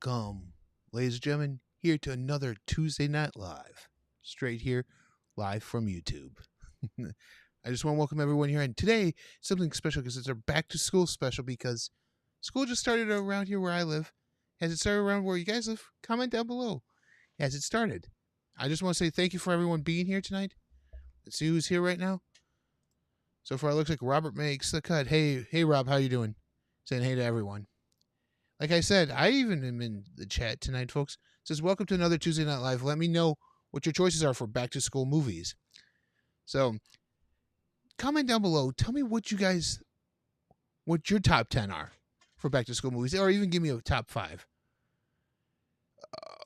Welcome, ladies and gentlemen, here to another Tuesday Night Live. Straight here, live from YouTube. I just want to welcome everyone here. And today, something special because it's our back to school special because school just started around here where I live. Has it started around where you guys live? Comment down below. Has it started? I just want to say thank you for everyone being here tonight. Let's see who's here right now. So far, it looks like Robert makes the cut. Hey, Rob, how you doing? Saying hey to everyone. Like I said, I even am in the chat tonight, folks. It says, welcome to another Tuesday Night Live. Let me know what your choices are for back-to-school movies. So, comment down below. Tell me what your top 10 are for back-to-school movies, or even give me a top 5.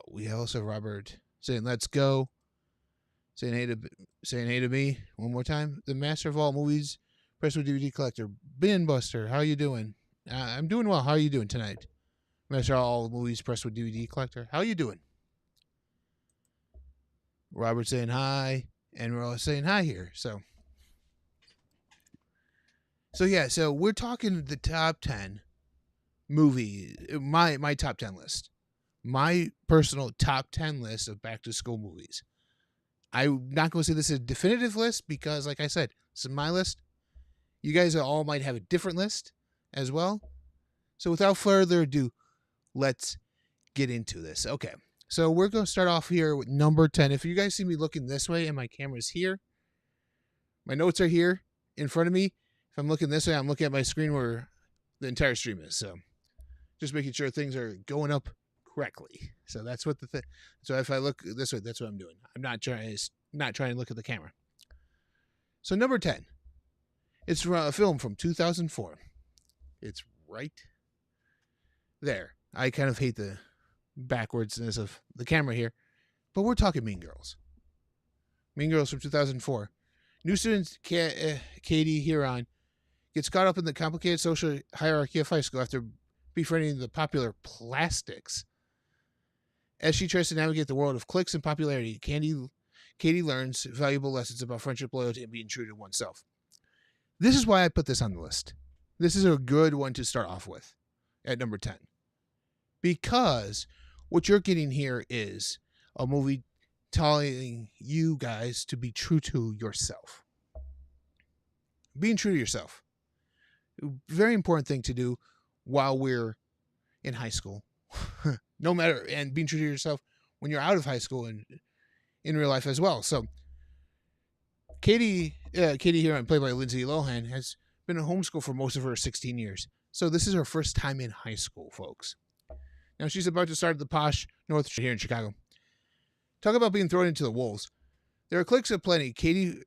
We also have Robert saying, let's go. Saying hey to me one more time. The master of all movies, Presswood DVD collector, BINBUSTER. How you doing? I'm doing well. How are you doing tonight? Master of all movies, Presswood DVD collector. How you doing? Robert saying hi, and we're all saying hi here. So yeah. So we're talking the top 10 movie. My top 10 list. My personal top 10 list of back to school movies. I'm not going to say this is a definitive list because, like I said, this is my list. You guys all might have a different list as well. So without further ado, let's get into this. Okay, so we're going to start off here with number 10. If you guys see me looking this way and my camera's here, my notes are here in front of me. If I'm looking this way, I'm looking at my screen where the entire stream is. So just making sure things are going up correctly. So that's what so if I look this way, that's what I'm doing. I'm not trying to look at the camera. So number 10, it's a film from 2004. It's right there. I kind of hate the backwardsness of the camera here, but we're talking Mean Girls. Mean Girls from 2004. New student Katie Huron gets caught up in the complicated social hierarchy of high school after befriending the popular Plastics. As she tries to navigate the world of cliques and popularity, Katie learns valuable lessons about friendship, loyalty, and being true to oneself. This is why I put this on the list. This is a good one to start off with at number 10. Because what you're getting here is a movie telling you guys to be true to yourself. Being true to yourself. Very important thing to do while we're in high school. No matter, and being true to yourself when you're out of high school and in real life as well. So Katie here, played by Lindsay Lohan, has been in homeschool for most of her 16 years. So this is her first time in high school, folks. Now she's about to start at the posh North here in Chicago. Talk about being thrown into the wolves. There are cliques aplenty. Katie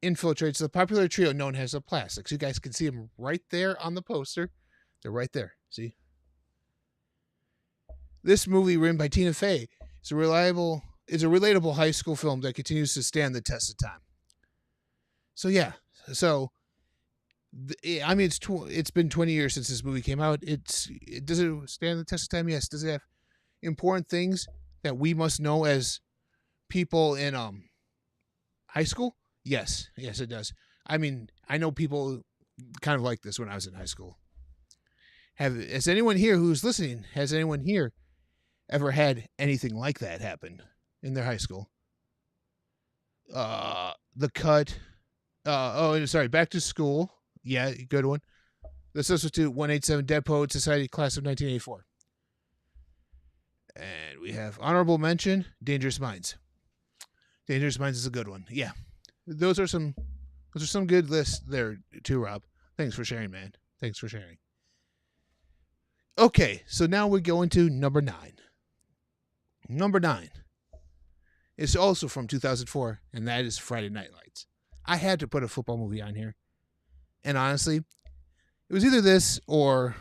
infiltrates the popular trio known as the Plastics. You guys can see them right there on the poster. They're right there. See? This movie, written by Tina Fey, is a relatable high school film that continues to stand the test of time. So yeah, I mean, it's been 20 years since this movie came out. Does it stand the test of time? Yes. Does it have important things that we must know as people in high school? Yes, it does. I mean, I know people kind of like this when I was in high school. Has anyone here who's listening? Has anyone here ever had anything like that happen in their high school? The cut. Back to school. Yeah, good one. The Substitute 187 Dead Poet Society class of 1984. And we have honorable mention, Dangerous Minds. Dangerous Minds is a good one. Yeah. Those are some good lists there too, Rob. Thanks for sharing, man. Thanks for sharing. Okay, so now we're going to number 9. Number 9 is also from 2004, and that is Friday Night Lights. I had to put a football movie on here. And honestly, it was either this or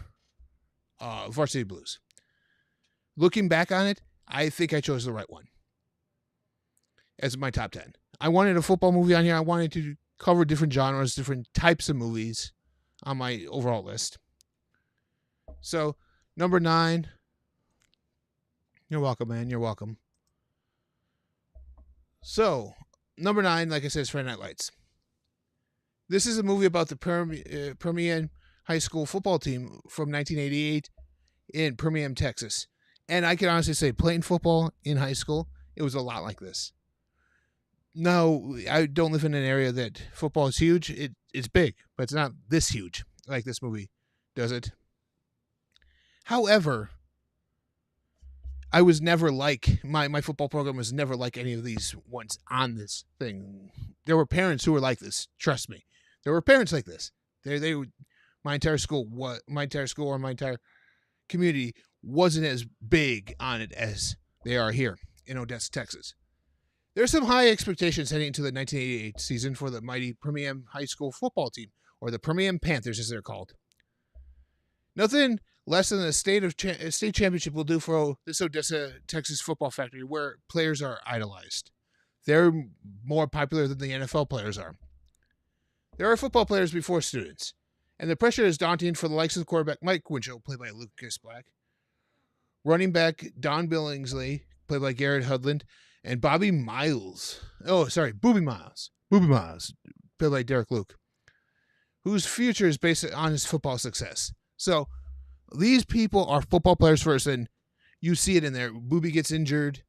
Varsity Blues. Looking back on it, I think I chose the right one as my top 10. I wanted a football movie on here. I wanted to cover different genres, different types of movies on my overall list. So, number 9. You're welcome, man. You're welcome. So, number 9, like I said, is Friday Night Lights. This is a movie about the Permian High School football team from 1988 in Permian, Texas. And I can honestly say, playing football in high school, it was a lot like this. No, I don't live in an area that football is huge. It's big, but it's not this huge like this movie does it. However, I was never like my football program was never like any of these ones on this thing. There were parents who were like this. Trust me, there were parents like this. They my entire school or my entire community wasn't as big on it as they are here in Odessa, Texas. There's some high expectations heading into the 1988 season for the mighty Permian High School football team, or the Permian Panthers as they're called. Nothing less than a state championship will do for this Odessa, Texas football factory where players are idolized. They're more popular than the NFL players are. There are football players before students, and the pressure is daunting for the likes of the quarterback Mike Winchell, played by Lucas Black, running back Don Billingsley, played by Garrett Hudland, and Booby Miles, played by Derek Luke, whose future is based on his football success. So these people are football players first, and you see it in there. Booby gets injured.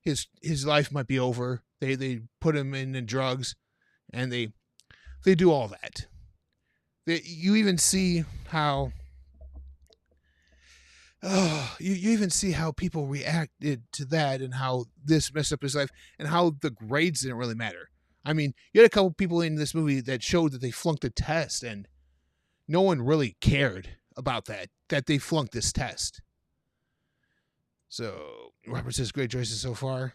His life might be over. They put him in drugs, and they do all that. You even see how you even see how people reacted to that, and how this messed up his life, and how the grades didn't really matter. I mean, you had a couple people in this movie that showed that they flunked a test, and no one really cared about that they flunked this test. So Robert says great choices so far.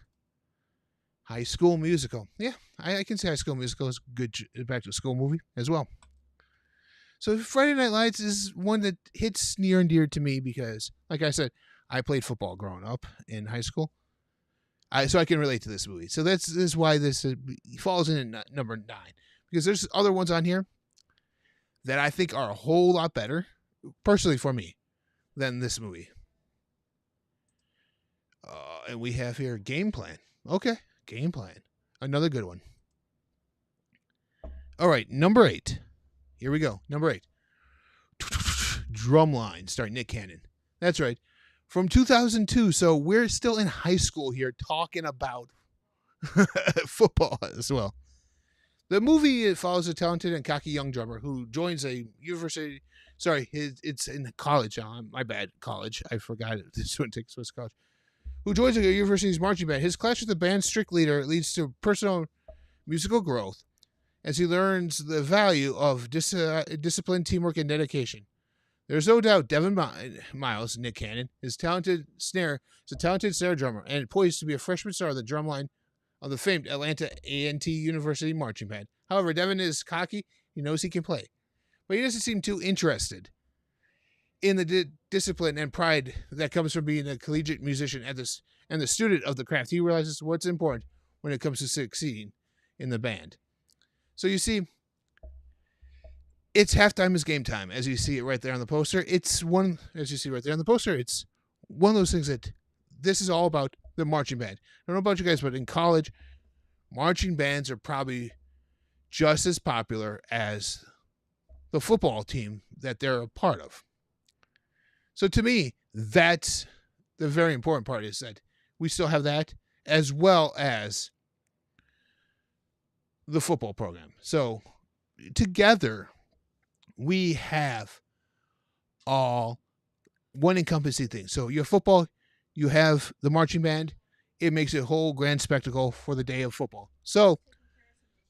High School Musical. Yeah, I can say High School Musical is a good back to school movie as well. So Friday Night Lights is one that hits near and dear to me because, like I said, I played football growing up in high school. So I can relate to this movie. So this is why this falls in at number 9. Because there's other ones on here that I think are a whole lot better, personally for me, than this movie. And we have here Game Plan. Okay, Game Plan. Another good one. All right, number 8. Here we go. Number 8. Drumline, starring Nick Cannon. That's right. From 2002. So we're still in high school here talking about football as well. The movie follows a talented and cocky young drummer who joins a university. Sorry, it's in college. My bad. College. I forgot it. This one takes place college. Who joins a university's marching band. His clash with the band's strict leader leads to personal musical growth as he learns the value of discipline, teamwork, and dedication. There's no doubt Devin Miles, Nick Cannon, is a talented snare drummer and poised to be a freshman star of the drumline of the famed Atlanta A&T University marching band. However, Devin is cocky. He knows he can play, but he doesn't seem too interested in the discipline and pride that comes from being a collegiate musician and the student of the craft. He realizes what's important when it comes to succeeding in the band. So you see, it's halftime is game time, as you see it right there on the poster. It's one of those things that this is all about the marching band. I don't know about you guys, but in college, marching bands are probably just as popular as the football team that they're a part of. So to me, that's the very important part, is that we still have that as well as the football program. So together, we have all one encompassing thing. So you have football, you have the marching band. It makes a whole grand spectacle for the day of football. So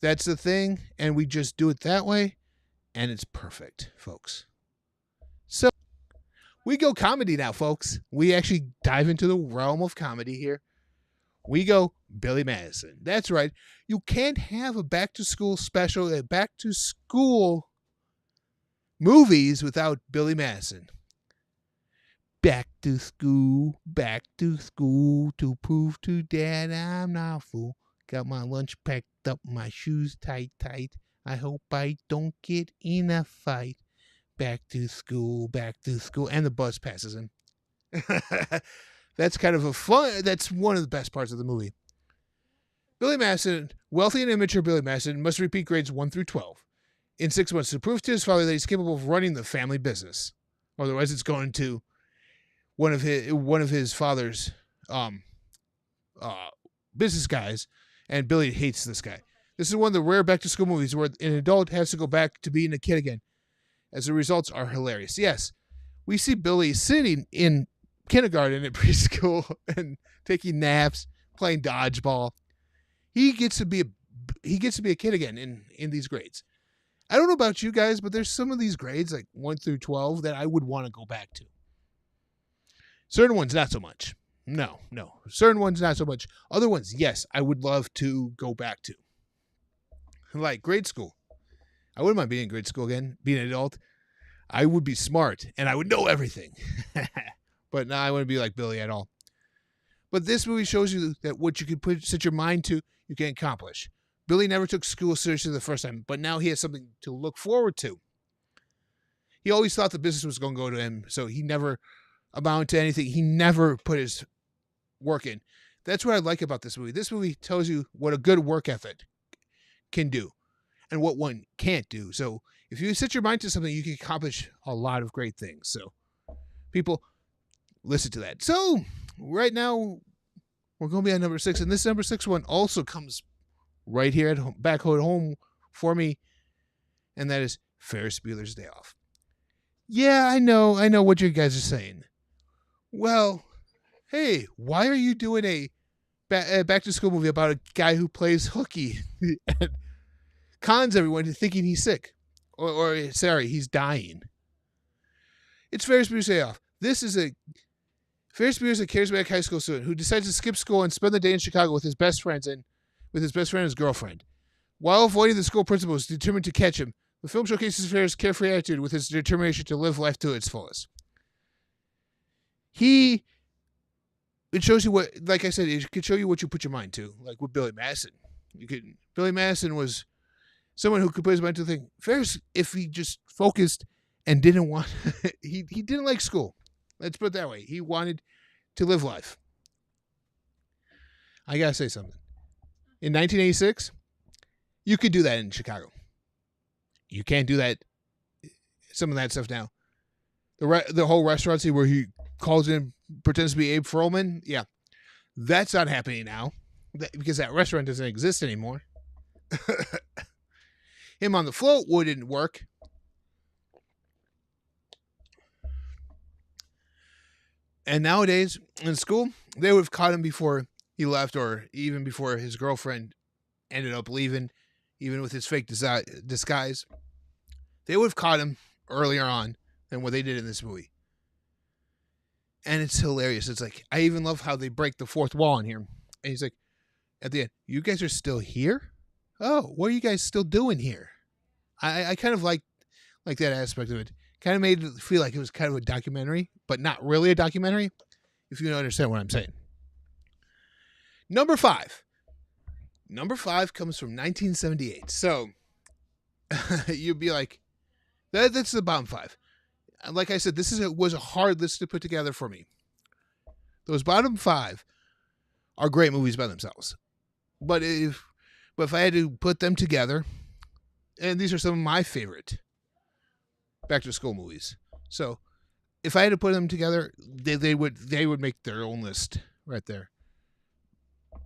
that's the thing, and we just do it that way, and it's perfect, folks. So we go comedy now, folks. We actually dive into the realm of comedy here. We go Billy Madison. That's right. You can't have a back-to-school special, a back-to-school movies without Billy Madison. Back to school, to prove to Dad I'm not a fool. Got my lunch packed up, my shoes tight. I hope I don't get in a fight. Back to school, and the bus passes him. That's kind of that's one of the best parts of the movie. Billy Madison, wealthy and immature Billy Madison, must repeat grades 1 through 12 in 6 months to prove to his father that he's capable of running the family business. Otherwise, it's going to one of his father's um uh business guys, and Billy hates this guy. This is one of the rare back to school movies where an adult has to go back to being a kid again, as the results are hilarious. Yes, we see Billy sitting in kindergarten at preschool and taking naps, playing dodgeball. He gets to be a kid again in these grades. I don't know about you guys, but there's some of these grades, like 1 through 12, that I would want to go back to. Certain ones, not so much. No. Certain ones, not so much. Other ones, yes, I would love to go back to. Like grade school. I wouldn't mind being in grade school again, being an adult. I would be smart, and I would know everything. But now I wouldn't be like Billy at all. But this movie shows you that what you can set your mind to, you can accomplish. Billy never took school seriously the first time, but now he has something to look forward to. He always thought the business was going to go to him, so he never amounted to anything. He never put his work in. That's what I like about this movie. This movie tells you what a good work ethic can do and what one can't do. So if you set your mind to something, you can accomplish a lot of great things. So people, listen to that. So right now, we're going to be on number 6, and this number 6 one also comes right here at home, back home for me, and that is Ferris Bueller's Day Off. Yeah, I know what you guys are saying. Well, hey, why are you doing a back to school movie about a guy who plays hooky and cons everyone into thinking he's sick, or he's dying? It's Ferris Bueller's Day Off. Ferris Bueller is a charismatic high school student who decides to skip school and spend the day in Chicago with his best friend and his girlfriend. While avoiding the school principal is determined to catch him, the film showcases Ferris' carefree attitude with his determination to live life to its fullest. It shows you what, like I said, it could show you what you put your mind to, like with Billy Madison. Billy Madison was someone who could put his mind to the thing. Ferris, if he just focused and didn't want, he didn't like school. Let's put it that way. He wanted to live life. I gotta say something. In 1986, you could do that in Chicago. You can't do that. Some of that stuff now. The whole restaurant scene where he calls in, pretends to be Abe Froman. Yeah, that's not happening now because that restaurant doesn't exist anymore. Him on the float wouldn't work. And nowadays in school, they would have caught him before he left, or even before his girlfriend ended up leaving, even with his fake disguise. They would have caught him earlier on than what they did in this movie. And it's hilarious. It's like, I even love how they break the fourth wall in here. And he's like, at the end, you guys are still here? Oh, what are you guys still doing here? I kind of like that aspect of it. Kind of made it feel like it was kind of a documentary, but not really a documentary, if you understand what I'm saying. Number 5. Number 5 comes from 1978. So you'd be like, that's the bottom 5. Like I said, was a hard list to put together for me. Those bottom 5 are great movies by themselves. But if I had to put them together, and these are some of my favorite back to school movies. So if I had to put them together, they would make their own list right there.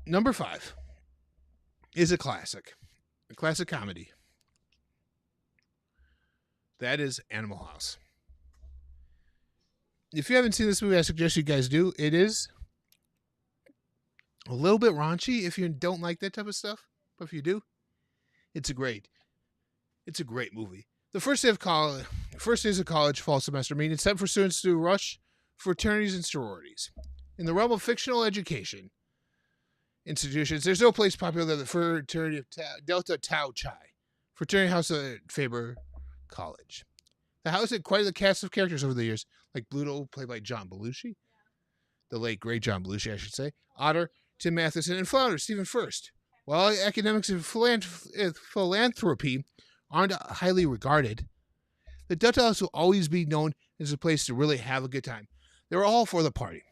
Number 5 is a classic comedy. That is Animal House. If you haven't seen this movie, I suggest you guys do. It is a little bit raunchy if you don't like that type of stuff, but if you do, it's a great movie. The first days of college fall semester mean it's time for students to rush fraternities and sororities. In the realm of fictional education institutions, there's no place popular than the fraternity of Delta Tau Chi, fraternity house at Faber College. The house had quite a cast of characters over the years, like Bluto, played by John Belushi, the late great John Belushi, I should say, Otter, Tim Matheson, and Flounder, Stephen Furst. While academics and philanthropy aren't highly regarded, the Delta House will always be known as a place to really have a good time. They're all for the party.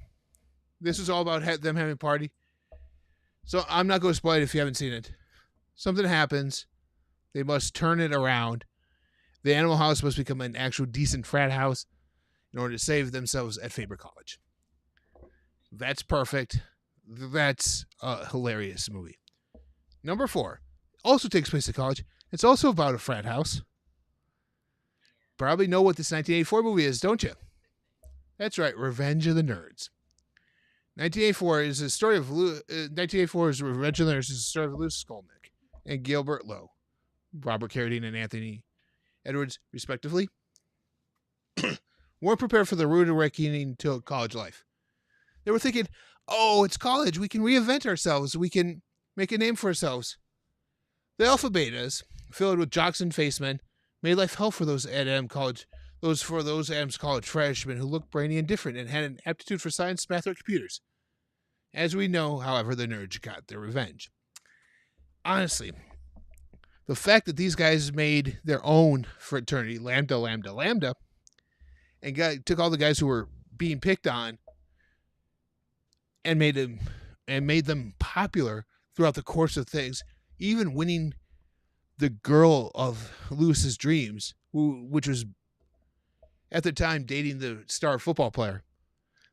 This is all about them having a party. So I'm not going to spoil it if you haven't seen it. Something happens. They must turn it around. The Animal House must become an actual decent frat house in order to save themselves at Faber College. That's perfect. That's a hilarious movie. Number 4 also takes place at college. It's also about a frat house. Probably know what this 1984 movie is, don't you? That's right, Revenge of the Nerds. 1984 is a story of 1984's Revenge of the Nerds is a story of Louis Skolnick and Gilbert Lowe, Robert Carradine and Anthony Edwards, respectively, weren't prepared for the rude awakening to college life. They were thinking, "Oh, it's college. We can reinvent ourselves. We can make a name for ourselves." The alpha betas, filled with jocks and facemen, made life hell for those Adams College freshmen who looked brainy and different and had an aptitude for science, math, or computers. As we know, however, the nerds got their revenge. Honestly, the fact that these guys made their own fraternity, Lambda Lambda Lambda, and took all the guys who were being picked on and made them popular throughout the course of things, even winning the girl of Lewis's dreams, which was at the time dating the star football player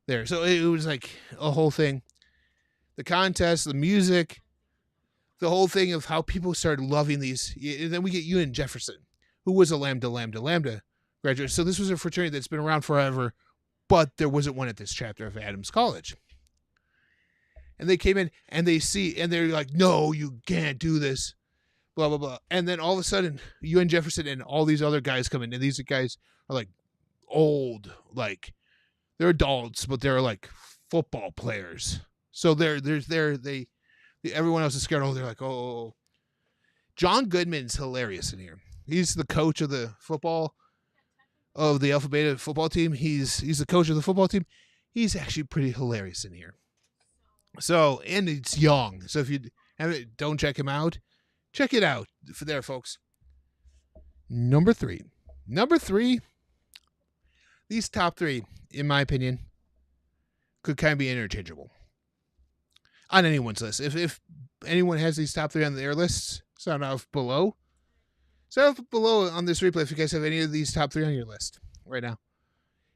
there. So it was like a whole thing. The contest, the music, the whole thing of how people started loving these. And then we get Ewan Jefferson, who was a Lambda Lambda Lambda graduate. So this was a fraternity that's been around forever, but there wasn't one at this chapter of Adams College. And they came in and they're like, "No, you can't do this," blah, blah, blah. And then all of a sudden, Ewan Jefferson and all these other guys come in, and these guys are like old, like they're adults, but they're like football players. So everyone else is scared. Oh, they're like, oh. John Goodman's hilarious in here. He's the coach of the Alpha Beta football team. He's the coach of the football team. He's actually pretty hilarious in here. So, and it's young. So if you don't check him out, check it out for there, folks. Number three. These top 3, in my opinion, could kind of be interchangeable on anyone's list. If anyone has these top 3 on their lists, sound off below. Sound off below on this replay if you guys have any of these top 3 on your list right now.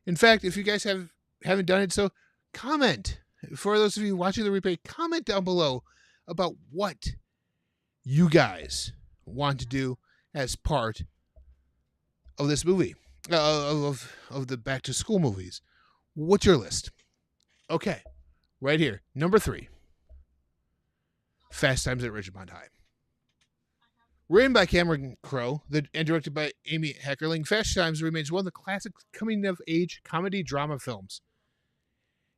In fact, if you guys haven't done it, so comment. For those of you watching the replay, comment down below about what you guys want to do as part of this movie, of the back to school movies. What's your list? Okay, right here, number 3, Fast Times at Ridgemont High. Written by Cameron Crowe and directed by Amy Heckerling, Fast Times remains one of the classic coming-of-age comedy drama films.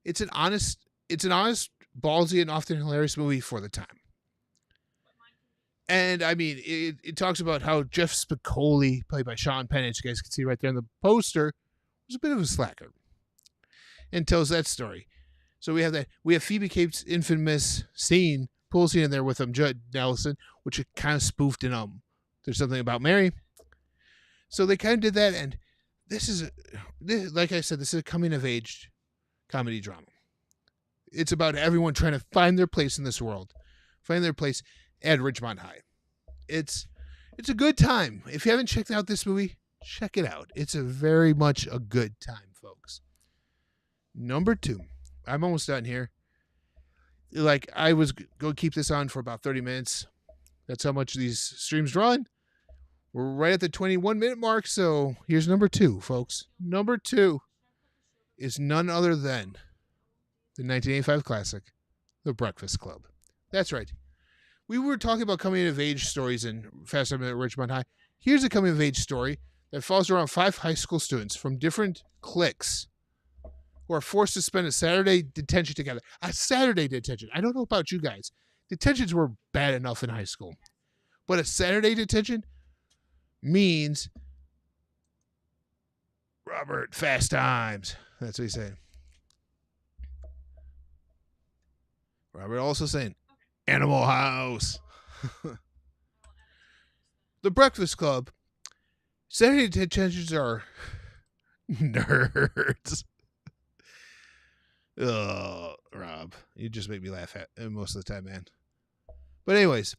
It's an honest, ballsy, and often hilarious movie for the time. And I mean, it talks about how Jeff Spicoli, played by Sean Penn, as you guys can see right there in the poster, was a bit of a slacker, and tells that story. So we have Phoebe Cates' infamous pool scene in there with Judd Nelson, which it kind of spoofed in There's Something About Mary. So they kind of did that, and this like I said, this is a coming of age comedy drama. It's about everyone trying to find their place in this world, find their place at Ridgemont High. It's a good time. If you haven't checked out this movie, check it out. It's very much a good time, folks. Number 2. I'm almost done here. Like, I was going to keep this on for about 30 minutes. That's how much these streams run. We're right at the 21-minute mark, so here's number 2, folks. Number 2 is none other than the 1985 classic, The Breakfast Club. That's right. We were talking about coming-of-age stories in Fast Times at Ridgemont High. Here's a coming-of-age story that follows around 5 high school students from different cliques who are forced to spend a Saturday detention together. A Saturday detention. I don't know about you guys. Detentions were bad enough in high school. But a Saturday detention means Robert, fast times. That's what he's saying. Robert also saying, Animal House. The Breakfast Club. Saturday detentions are nerds. Oh, Rob, you just make me laugh at most of the time, man. But anyways,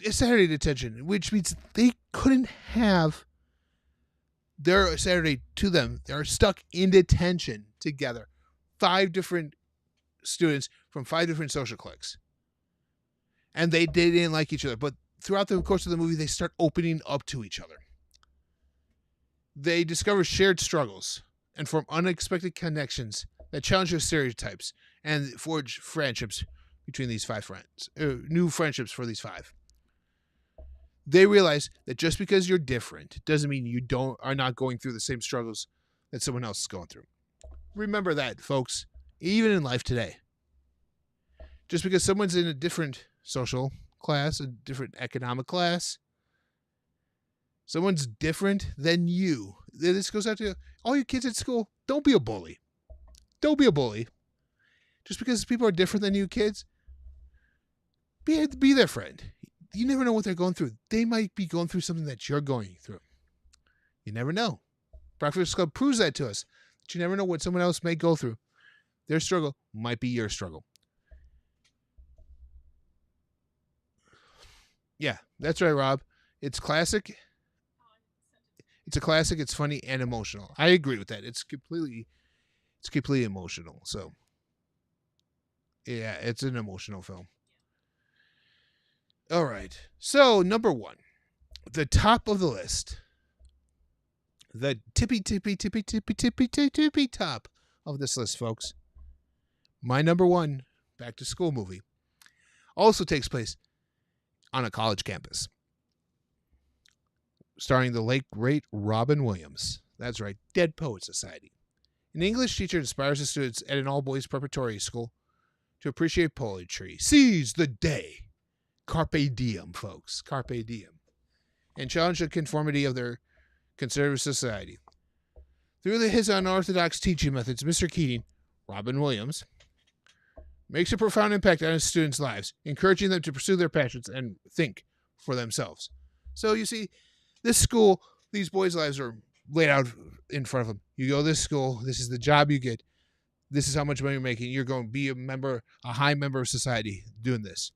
it's Saturday detention, which means they couldn't have their Saturday to them. They're stuck in detention together 5 different students from 5 different social cliques. And they didn't like each other. But throughout the course of the movie, they start opening up to each other. They discover shared struggles and form unexpected connections that challenge their stereotypes and forge friendships between these 5 friends. New friendships for these 5. They realize that just because you're different doesn't mean you are not going through the same struggles that someone else is going through. Remember that, folks, even in life today. Just because someone's in a different social class, a different economic class, someone's different than you. This goes out to all you kids at school. Don't be a bully. Don't be a bully. Just because people are different than you kids, be their friend. You never know what they're going through. They might be going through something that you're going through. You never know. Breakfast Club proves that to us. That you never know what someone else may go through. Their struggle might be your struggle. Yeah, that's right, Rob. It's classic. It's a classic. It's funny and emotional. I agree with that. It's completely emotional. So, yeah, it's an emotional film. All right. So, number 1, the top of the list, the tippy top of this list, folks. My number 1 back to school movie also takes place on a college campus, starring the late great Robin Williams. That's right, Dead Poet Society. An English teacher inspires the students at an all-boys preparatory school to appreciate poetry. Seize the day. Carpe diem, folks. Carpe diem. And challenge the conformity of their conservative society. Through his unorthodox teaching methods, Mr. Keating, Robin Williams, makes a profound impact on his students' lives, encouraging them to pursue their passions and think for themselves. So you see, this school, these boys' lives are laid out in front of them. You go to this school, this is the job you get, this is how much money you're making, you're going to be a high member of society doing this.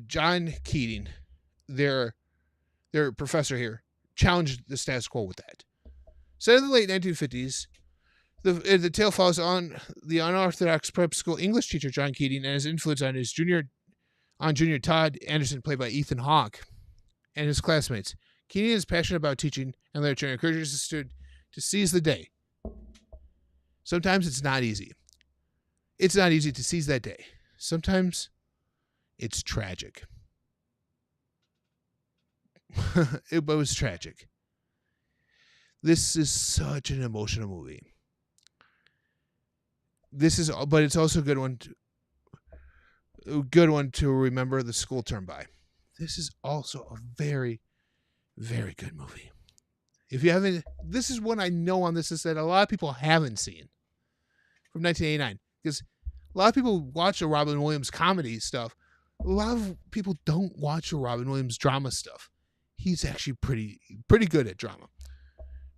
John Keating, their professor here, challenged the status quo with that. Set in the late 1950s, the tale follows on the unorthodox prep school English teacher John Keating and his influence on his junior Todd Anderson, played by Ethan Hawke, and his classmates. Keating is passionate about teaching and literature and encourages the student to seize the day. Sometimes it's not easy. It's not easy to seize that day. Sometimes it's tragic. It was tragic. This is such an emotional movie. But it's also a good one to remember the school term by. This is also a very, very good movie. If you haven't, this is one I know on this list that a lot of people haven't seen, from 1989. Because a lot of people watch the Robin Williams comedy stuff. A lot of people don't watch the Robin Williams drama stuff. He's actually pretty good at drama.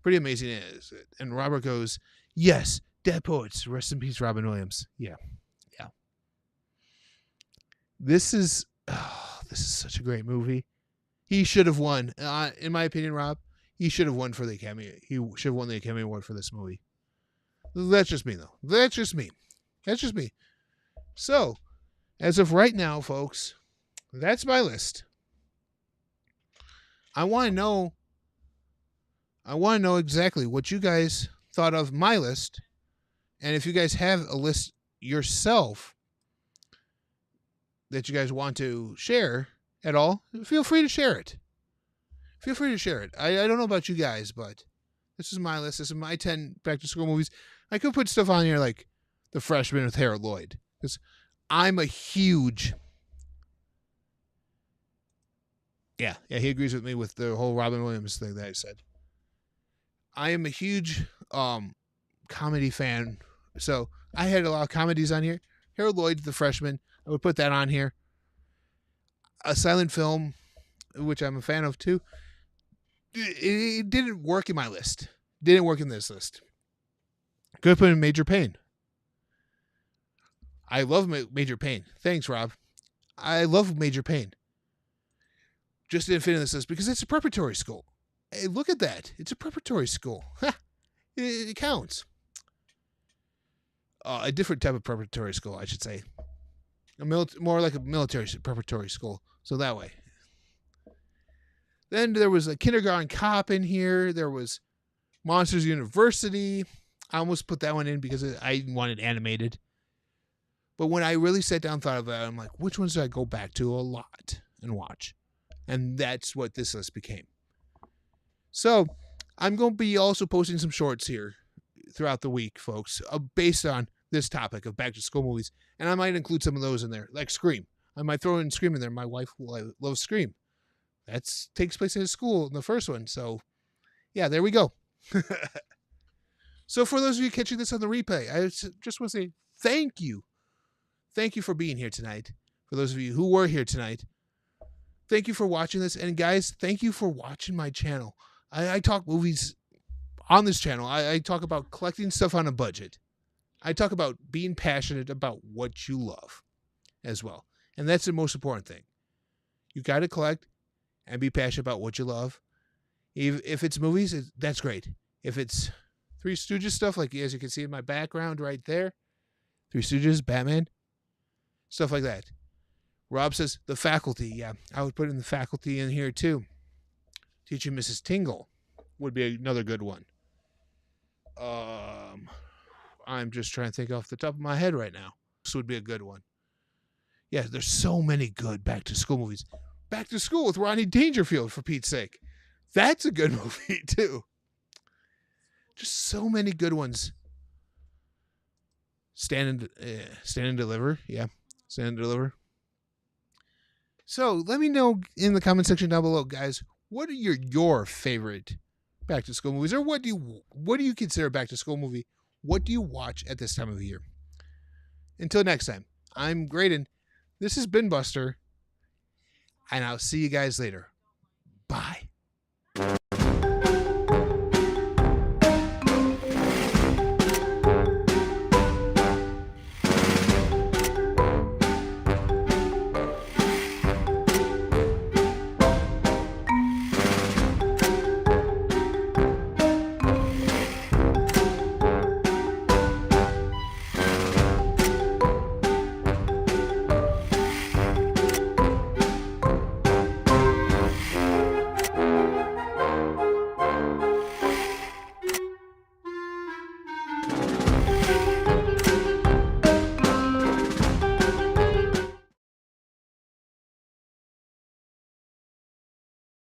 Pretty amazing it is. And Robert goes, yes, Dead Poets, rest in peace, Robin Williams. Yeah. This is such a great movie. He should have won. In my opinion, Rob, he should have won for the Academy. He should have won the Academy Award for this movie. That's just me, though. That's just me. So, as of right now, folks, that's my list. I want to know exactly what you guys thought of my list. And if you guys have a list yourself that you guys want to share at all, feel free to share it. I don't know about you guys, but this is my list. This is my 10 back to school movies. I could put stuff on here like The Freshman with Harold Lloyd, because I'm a huge... Yeah, he agrees with me with the whole Robin Williams thing that I said. I am a huge comedy fan, so I had a lot of comedies on here. Harold Lloyd, The Freshman, I would put that on here. A silent film, which I'm a fan of too. It didn't work in my list. Didn't work in this list. Could have put in Major Payne. I love Major Payne. Thanks, Rob. I love Major Payne. Just didn't fit in this list because it's a preparatory school. Hey, look at that. It's a preparatory school. It counts. a different type of preparatory school, I should say. More like a military preparatory school. So that way. Then there was a kindergarten cop in here. There was Monsters University. I almost put that one in because I wanted animated. But when I really sat down and thought about it, I'm like, which ones do I go back to a lot and watch? And that's what this list became. So I'm going to be also posting some shorts here throughout the week, folks, based on this topic of back to school movies. And I might include some of those in there, like Scream. I might throw in Scream in there. My wife loves Scream. That takes place in a school in the first one. So, yeah, there we go. So for those of you catching this on the replay, I just want to say thank you. Thank you for being here tonight. For those of you who were here tonight, thank you for watching this. And guys, thank you for watching my channel. I talk movies on this channel. I talk about collecting stuff on a budget. I talk about being passionate about what you love as well. And that's the most important thing. You got to collect and be passionate about what you love. If it's movies, that's great. If it's Three Stooges stuff, like as you can see in my background right there, Three Stooges, Batman, stuff like that. Rob says The Faculty. Yeah, I would put in The Faculty in here too. Teaching Mrs. Tingle would be another good one. I'm just trying to think off the top of my head right now. This would be a good one. Yeah, there's so many good back to school movies. Back to School with Rodney Dangerfield, for Pete's sake. That's a good movie too. Just so many good ones. Stand and Deliver. Yeah, Stand and Deliver. So let me know in the comment section down below, guys. What are your favorite back to school movies, or what do you consider a back to school movie? What do you watch at this time of year? Until next time, I'm Graydon. This has been Buster, and I'll see you guys later. Bye.